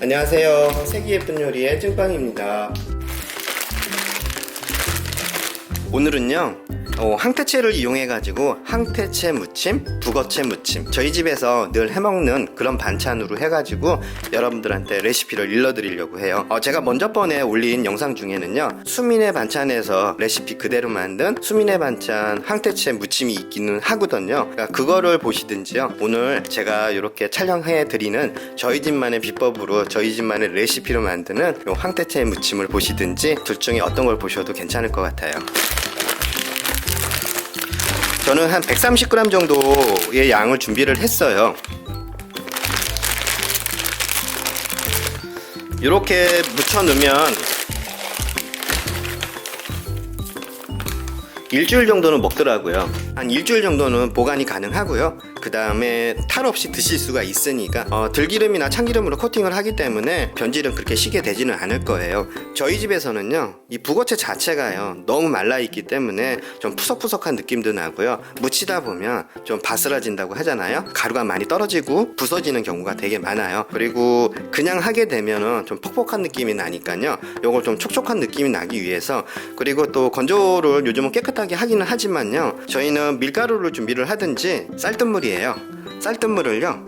안녕하세요. 색이 예쁜 요리의 찐빵입니다. 오늘은요 항태채를 이용해 가지고 항태채 무침, 북어채 무침, 저희 집에서 늘 해먹는 그런 반찬으로 해가지고 여러분들한테 레시피를 일러드리려고 해요. 제가 먼저 번에 올린 영상 중에는요 수민의 반찬에서 레시피 그대로 만든 수민의 반찬 항태채 무침이 있기는 하거든요. 그러니까 그거를 보시든지요, 오늘 제가 이렇게 촬영해 드리는 저희 집만의 비법으로 저희 집만의 레시피로 만드는 요 항태채 무침을 보시든지 둘 중에 어떤 걸 보셔도 괜찮을 것 같아요. 저는 한 130g 정도의 양을 준비를 했어요. 이렇게 묻혀 놓으면 일주일 정도는 먹더라고요. 한 일주일 정도는 보관이 가능하고요. 그 다음에 탈 없이 드실 수가 있으니까 들기름이나 참기름으로 코팅을 하기 때문에 변질은 그렇게 쉽게 되지는 않을 거예요. 저희 집에서는요 이 북어채 자체가요 너무 말라있기 때문에 좀 푸석푸석한 느낌도 나고요, 무치다 보면 좀 바스라진다고 하잖아요. 가루가 많이 떨어지고 부서지는 경우가 되게 많아요. 그리고 그냥 하게 되면은 좀 퍽퍽한 느낌이 나니까요, 요걸 좀 촉촉한 느낌이 나기 위해서, 그리고 또 건조를 요즘은 깨끗하게 하기는 하지만요, 저희는 밀가루를 준비를 하든지 쌀뜨물이에요. 쌀뜨물을요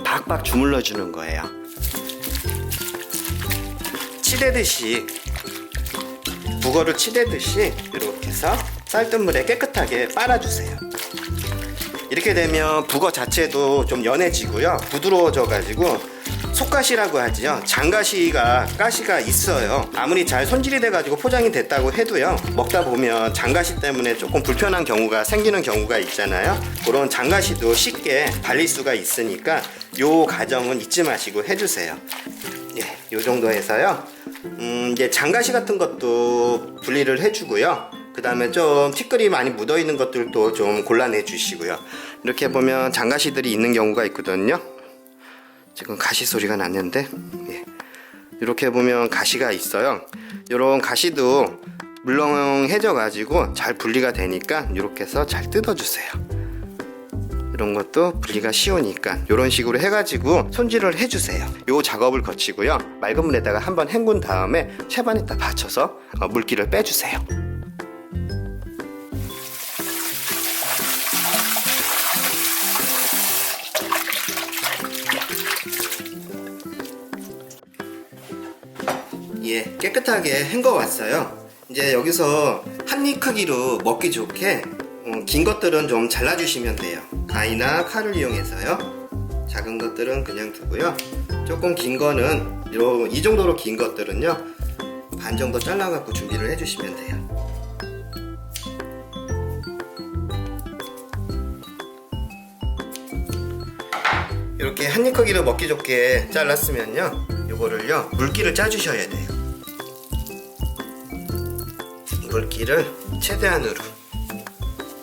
박박 주물러 주는 거예요. 치대듯이, 북어를 치대듯이 이렇게 해서 쌀뜨물에 깨끗하게 빨아주세요. 이렇게 되면 북어 자체도 좀 연해지고요, 부드러워져 가지고 속가시라고 하지요. 장가시가 가시가 있어요. 아무리 잘 손질이 돼가지고 포장이 됐다고 해도요, 먹다 보면 장가시 때문에 조금 불편한 경우가 생기는 경우가 있잖아요. 그런 장가시도 쉽게 발릴 수가 있으니까 요 과정은 잊지 마시고 해주세요. 예, 요 정도 해서요. 이제 장가시 같은 것도 분리를 해주고요. 그 다음에 좀 티끌이 많이 묻어있는 것들도 좀 골라내 주시고요. 이렇게 보면 장가시들이 있는 경우가 있거든요. 지금 가시 소리가 났는데, 예. 이렇게 보면 가시가 있어요. 이런 가시도 물렁해져 가지고 잘 분리가 되니까 이렇게 해서 잘 뜯어주세요. 이런 것도 분리가 쉬우니까 이런 식으로 해가지고 손질을 해주세요. 이 작업을 거치고요, 맑은 물에다가 한번 헹군 다음에 채반에다 받쳐서 물기를 빼주세요. 예, 깨끗하게 헹궈 왔어요. 이제 여기서 한 입 크기로 먹기 좋게 긴 것들은 좀 잘라주시면 돼요. 가위나 칼을 이용해서요. 작은 것들은 그냥 두고요, 조금 긴 거는 이 정도로 긴 것들은요 반 정도 잘라갖고 준비를 해주시면 돼요. 이렇게 한 입 크기로 먹기 좋게 잘랐으면요, 요거를요 물기를 짜주셔야 돼요. 물기를 최대한으로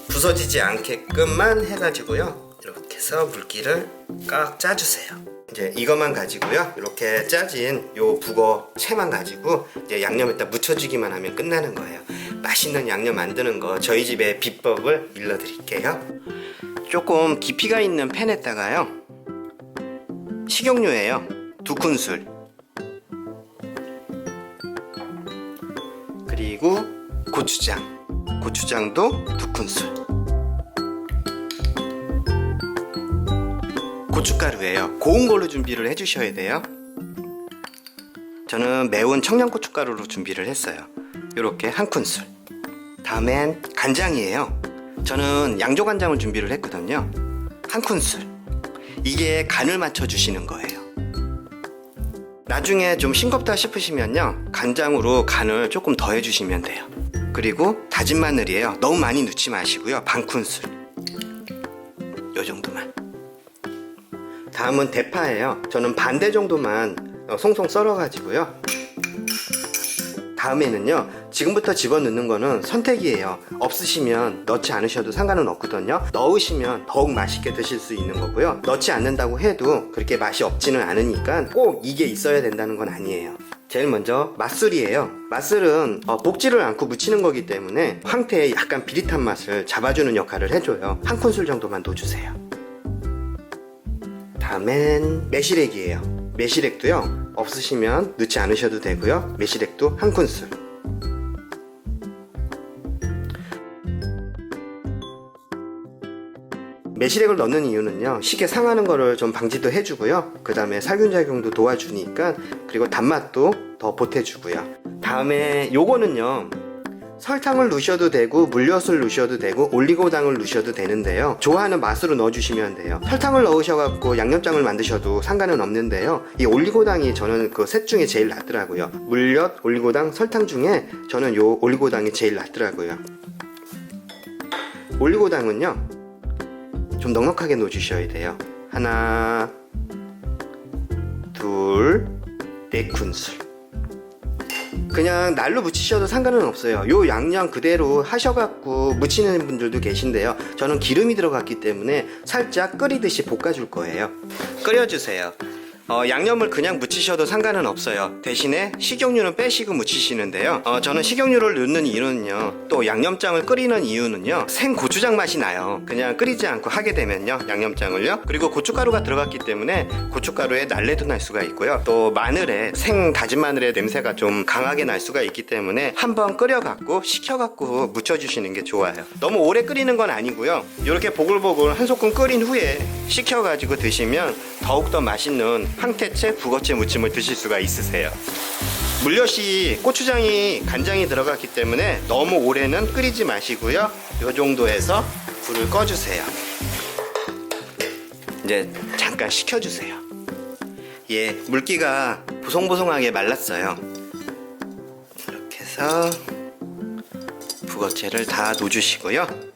부서지지 않게끔만 해가지고요, 이렇게 해서 물기를 꽉 짜주세요. 이제 이것만 가지고요, 이렇게 짜진 요 북어 채만 가지고 이제 양념에다 묻혀주기만 하면 끝나는 거예요. 맛있는 양념 만드는 거 저희 집의 비법을 일러드릴게요. 조금 깊이가 있는 팬에다가요, 식용유예요, 2큰술, 그리고 고추장도 2큰술, 고춧가루예요. 고운 걸로 준비를 해주셔야 돼요. 저는 매운 청양고춧가루로 준비를 했어요. 요렇게 1큰술. 다음엔 간장이에요. 저는 양조간장을 준비를 했거든요. 1큰술. 이게 간을 맞춰 주시는 거예요. 나중에 좀 싱겁다 싶으시면요, 간장으로 간을 조금 더 해주시면 돼요. 그리고 다진 마늘이에요. 너무 많이 넣지 마시고요, 반 큰술, 요 정도만. 다음은 대파예요. 저는 반대 정도만 송송 썰어 가지고요. 다음에는요, 지금부터 집어넣는 거는 선택이에요. 없으시면 넣지 않으셔도 상관은 없거든요. 넣으시면 더욱 맛있게 드실 수 있는 거고요, 넣지 않는다고 해도 그렇게 맛이 없지는 않으니까 꼭 이게 있어야 된다는 건 아니에요. 제일 먼저 맛술이에요. 맛술은 볶지를 않고 무치는 거기 때문에 황태의 약간 비릿한 맛을 잡아주는 역할을 해줘요. 1큰술 정도만 넣어주세요. 다음엔 매실액이에요. 매실액도요, 없으시면 넣지 않으셔도 되고요. 매실액도 한 큰술. 매실액을 넣는 이유는요, 쉽게 상하는 거를 좀 방지도 해주고요, 그 다음에 살균작용도 도와주니까, 그리고 단맛도 더 보태주고요. 다음에 요거는요, 설탕을 넣으셔도 되고 물엿을 넣으셔도 되고 올리고당을 넣으셔도 되는데요, 좋아하는 맛으로 넣어주시면 돼요. 설탕을 넣으셔갖고 양념장을 만드셔도 상관은 없는데요, 이 올리고당이 저는 그 셋 중에 제일 낫더라고요. 물엿, 올리고당, 설탕 중에 저는 요 올리고당이 제일 낫더라고요. 올리고당은요, 좀 넉넉하게 넣어주셔야 돼요. 하나, 둘, 네 큰술. 그냥 날로 무치셔도 상관은 없어요. 요 양념 그대로 하셔갖고 무치는 분들도 계신데요, 저는 기름이 들어갔기 때문에 살짝 끓이듯이 볶아줄 거예요. 끓여주세요. 양념을 그냥 무치셔도 상관은 없어요. 대신에 식용유는 빼시고 무치시는데요, 저는 식용유를 넣는 이유는요, 또 양념장을 끓이는 이유는요, 생고추장 맛이 나요. 그냥 끓이지 않고 하게 되면요, 양념장을요. 그리고 고춧가루가 들어갔기 때문에 고춧가루에 날래도 날 수가 있고요, 또 마늘에, 생 다진 마늘의 냄새가 좀 강하게 날 수가 있기 때문에 한번 끓여갖고 식혀갖고 무쳐주시는 게 좋아요. 너무 오래 끓이는 건 아니고요, 이렇게 보글보글 한 소끔 끓인 후에 식혀가지고 드시면 더욱더 맛있는 황태채, 북어채 무침을 드실 수가 있으세요. 물엿이, 고추장이, 간장이 들어갔기 때문에 너무 오래는 끓이지 마시고요, 이 정도에서 불을 꺼주세요. 이제 잠깐 식혀주세요. 예, 물기가 보송보송하게 말랐어요. 이렇게 해서 북어채를 다 넣어주시고요,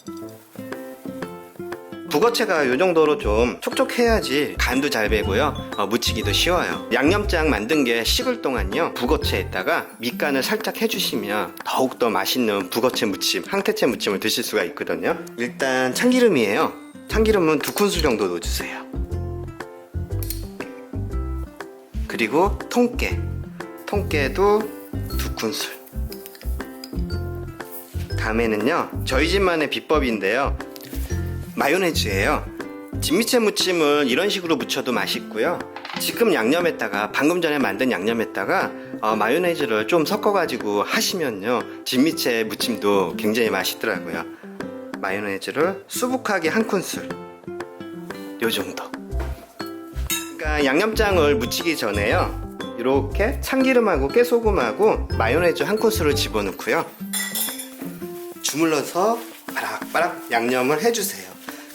북어채가 이 정도로 좀 촉촉해야지 간도 잘 배고요, 무치기도 쉬워요. 양념장 만든 게 식을 동안요, 북어채에다가 밑간을 살짝 해주시면 더욱더 맛있는 북어채 무침, 황태채 무침을 드실 수가 있거든요. 일단 참기름이에요. 참기름은 2큰술 정도 넣어주세요. 그리고 통깨도 2큰술. 다음에는요, 저희 집만의 비법인데요, 마요네즈예요. 진미채 무침을 이런 식으로 무쳐도 맛있고요, 지금 양념에다가, 방금 전에 만든 양념에다가 마요네즈를 좀 섞어가지고 하시면요, 진미채 무침도 굉장히 맛있더라고요. 마요네즈를 수북하게 한 큰술, 요 정도. 그러니까 양념장을 무치기 전에요, 이렇게 참기름하고 깨소금하고 마요네즈 한 큰술을 집어넣고요, 주물러서 바락바락 양념을 해주세요.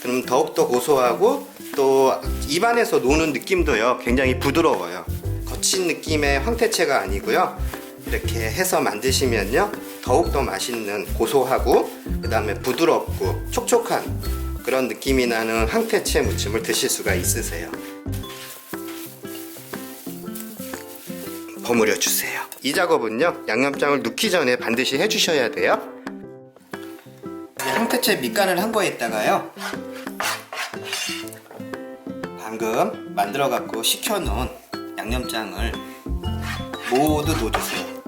그럼 더욱더 고소하고, 또 입안에서 노는 느낌도요, 굉장히 부드러워요. 거친 느낌의 황태채가 아니고요, 이렇게 해서 만드시면요, 더욱더 맛있는, 고소하고 그 다음에 부드럽고 촉촉한 그런 느낌이 나는 황태채 무침을 드실 수가 있으세요. 버무려 주세요. 이 작업은요, 양념장을 넣기 전에 반드시 해주셔야 돼요. 황태채 밑간을 한 거에다가요, 방금 만들어 갖고 식혀 놓은 양념장을 모두 넣어주세요.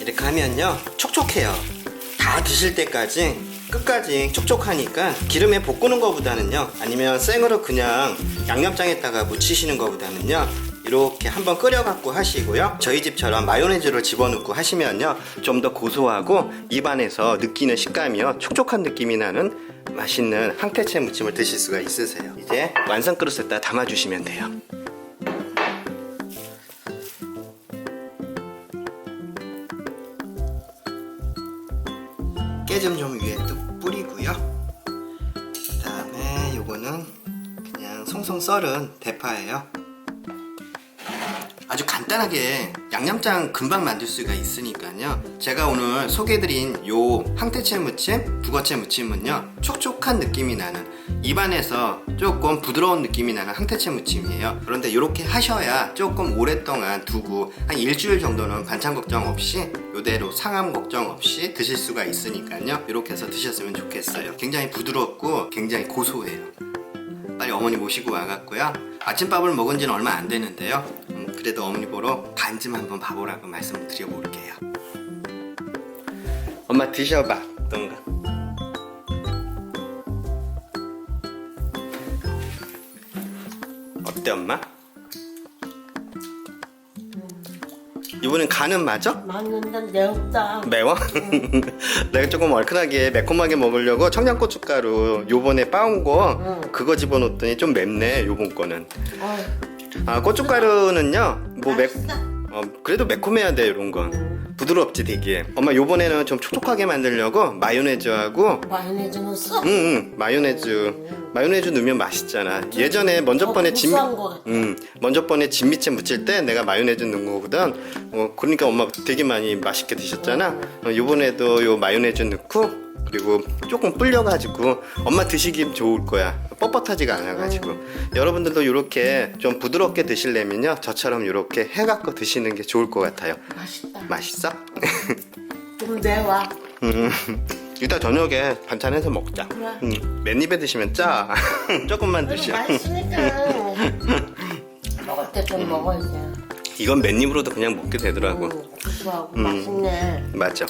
이렇게 하면요, 촉촉해요. 다 드실 때까지 끝까지 촉촉하니까 기름에 볶는 거보다는요, 아니면 생으로 그냥 양념장에다가 무치시는 거보다는요, 이렇게 한번 끓여갖고 하시고요, 저희 집처럼 마요네즈를 집어넣고 하시면요, 좀 더 고소하고 입안에서 느끼는 식감이요, 촉촉한 느낌이 나는 맛있는 황태채 무침을 드실 수가 있으세요. 이제 완성 그릇에다 담아주시면 돼요. 깨 좀 위에 또 뿌리고요, 그 다음에 요거는 그냥 송송 썰은 대파예요. 아주 간단하게 양념장 금방 만들 수가 있으니까요, 제가 오늘 소개해드린 요 황태채 무침, 북어채 무침은요, 촉촉한 느낌이 나는, 입안에서 조금 부드러운 느낌이 나는 황태채 무침이에요. 그런데 이렇게 하셔야 조금 오랫동안 두고 한 일주일 정도는 반찬 걱정 없이, 이대로 상함 걱정 없이 드실 수가 있으니까요, 이렇게 해서 드셨으면 좋겠어요. 굉장히 부드럽고 굉장히 고소해요. 빨리 어머니 모시고 와갖고요, 아침밥을 먹은 지는 얼마 안 되는데요, 그래도 어머니 보러 간 좀 한번 봐보라고 말씀을 드려볼게요. 엄마 드셔봐. 어떤가? 어때 엄마? 이번엔 간은 맞아? 맞는데 매웠다. 매워? 내가 조금 얼큰하게 매콤하게 먹으려고 청양고춧가루 요번에 빻은 거 그거 집어넣었더니 좀 맵네 요번 거는. 어, 아 고춧가루는요 뭐 맛있어. 그래도 매콤해야 돼 이런 건. 부드럽지 되게. 엄마 요번에는 좀 촉촉하게 만들려고 마요네즈하고 마요네즈 넣었어? 마요네즈 넣으면 맛있잖아. 예전에 먼저 번에 구수한 거 같아. 먼저 번에 진미채 무칠 때 내가 마요네즈 넣은 거거든. 그러니까 엄마 되게 많이 맛있게 드셨잖아. 요번에도 요 마요네즈 넣고 그리고 조금 불려가지고 엄마 드시기 좋을 거야. 뻣뻣하지가 않아가지고. 여러분들도 이렇게 좀 부드럽게 드시려면요 저처럼 이렇게 해갖고 드시는 게 좋을 것 같아요. 맛있다. 맛있어? 좀 매워. 이따 저녁에 반찬해서 먹자. 그래. 맨입에 드시면 짜. 조금만 그래도 드셔. 맛있으니까 먹을 때 좀 먹어야지. 이건 맨입으로도 그냥 먹게 되더라고. 구수하고 맛있네. 맞죠.